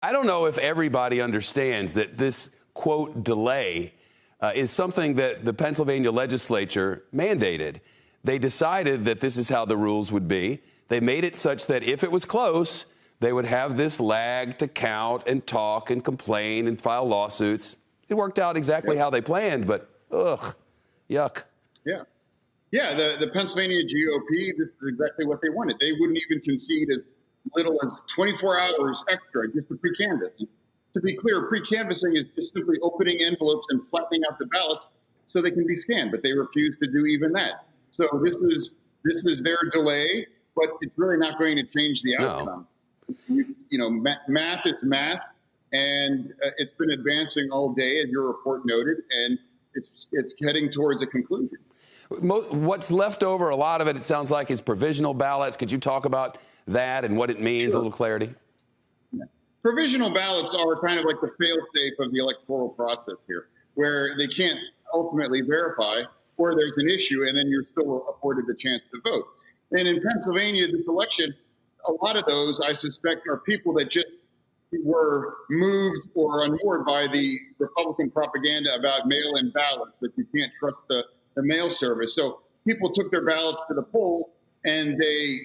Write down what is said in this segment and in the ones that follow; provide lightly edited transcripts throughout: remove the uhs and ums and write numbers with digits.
I don't know if everybody understands that this, quote, delay is something that the Pennsylvania legislature mandated. They decided that this is how the rules would be. They made it such that if it was close, they would have this lag to count and talk and complain and file lawsuits. It worked out exactly how they planned, but ugh, yuck. Yeah. Yeah, the Pennsylvania GOP, this is exactly what they wanted. They wouldn't even concede as little as 24 hours extra just to pre-canvass. To be clear, pre-canvassing is just simply opening envelopes and flattening out the ballots so they can be scanned, but they refuse to do even that. So this is their delay, but it's really not going to change the outcome. No. You know, math is math, and it's been advancing all day, as your report noted, and it's heading towards a conclusion. What's left over, a lot of it sounds like, is provisional ballots. Could you talk about that and what it means, Sure. A little clarity? Yeah. Provisional ballots are kind of like the fail-safe of the electoral process here, where they can't ultimately verify, or there's an issue, and then you're still afforded the chance to vote. And in Pennsylvania, this election, a lot of those, I suspect, are people that just were moved or unmoored by the Republican propaganda about mail-in ballots, that you can't trust the mail service. So people took their ballots to the poll and they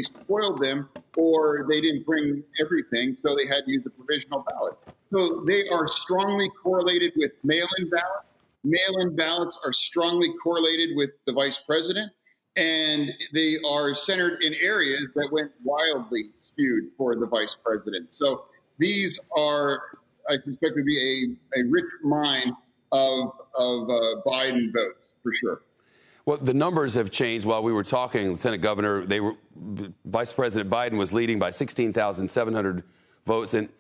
spoiled them, or they didn't bring everything, so they had to use a provisional ballot. So they are strongly correlated with mail-in ballots. Mail-in ballots are strongly correlated with the vice president, and they are centered in areas that went wildly skewed for the vice president. So these are, I suspect, to be a rich mine of Biden votes, for sure. Well, the numbers have changed while we were talking, Lieutenant Governor. Vice President Biden was leading by 16,700 votes, and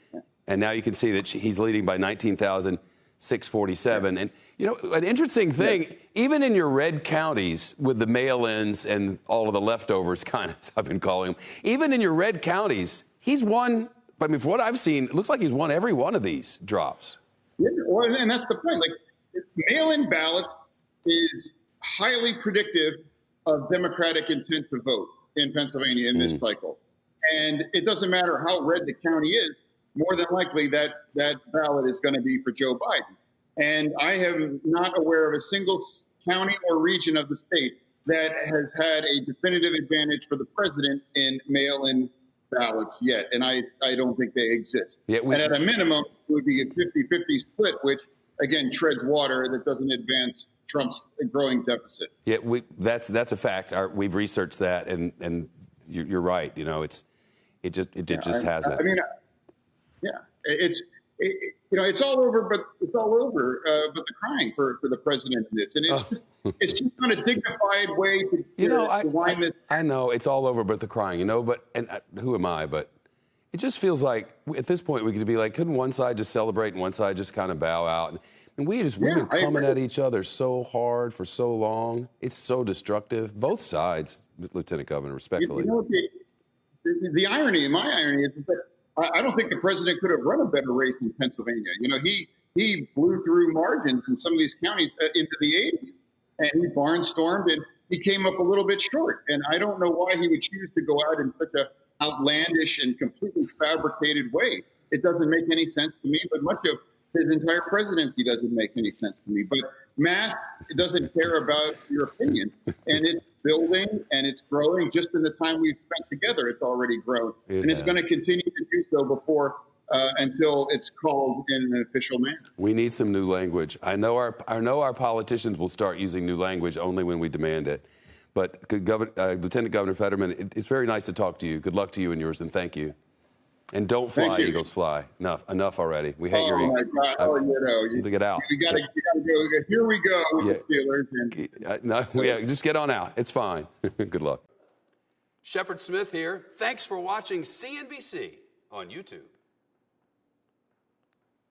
now you can see that he's leading by 19,647. And, you know, an interesting thing, even in your red counties with the mail-ins and all of the leftovers, kind of, as I've been calling them, even in your red counties, he's won. I mean, from what I've seen, it looks like he's won every one of these drops. Yeah, well, and that's the point. Like, mail-in ballots is highly predictive of Democratic intent to vote in Pennsylvania in this cycle. And it doesn't matter how red the county is, more than likely that ballot is going to be for Joe Biden. And I am not aware of a single county or region of the state that has had a definitive advantage for the president in mail-in ballots yet. And I don't think they exist. Yeah, and at a minimum, it would be a 50-50 split, which, again, treads water that doesn't advance Trump's growing deficit. Yeah, that's a fact. We've researched that, and you're right. You know, it just hasn't. I mean, yeah, it's all over, but it's all over. But the crying for the president in this, and it's just not a dignified way to wind this. I know it's all over, but the crying. You know, who am I? But it just feels like at this point we could be like, couldn't one side just celebrate and one side just kind of bow out? And we've been coming at each other so hard for so long. It's so destructive. Both sides, Lieutenant Governor, respectfully. You know, the irony, my irony, is that I don't think the president could have run a better race in Pennsylvania. You know, he blew through margins in some of these counties into the 80s, and he barnstormed, and he came up a little bit short. And I don't know why he would choose to go out in such a outlandish and completely fabricated way. It doesn't make any sense to me, but much of his entire presidency doesn't make any sense to me. But math doesn't care about your opinion, and it's building and it's growing. Just in the time we've spent together, it's already grown, and it's going to continue to do so until it's called in an official manner. We need some new language. I know our politicians will start using new language only when we demand it. But Lieutenant Governor Fetterman, it's very nice to talk to you. Good luck to you and yours, and thank you. And don't fly, Eagles fly. Enough already. We hate your Eagles. Oh, my God. Get out. You got to go. Here we go with the Steelers. Just get on out. It's fine. Good luck. Shepard Smith here. Thanks for watching CNBC on YouTube.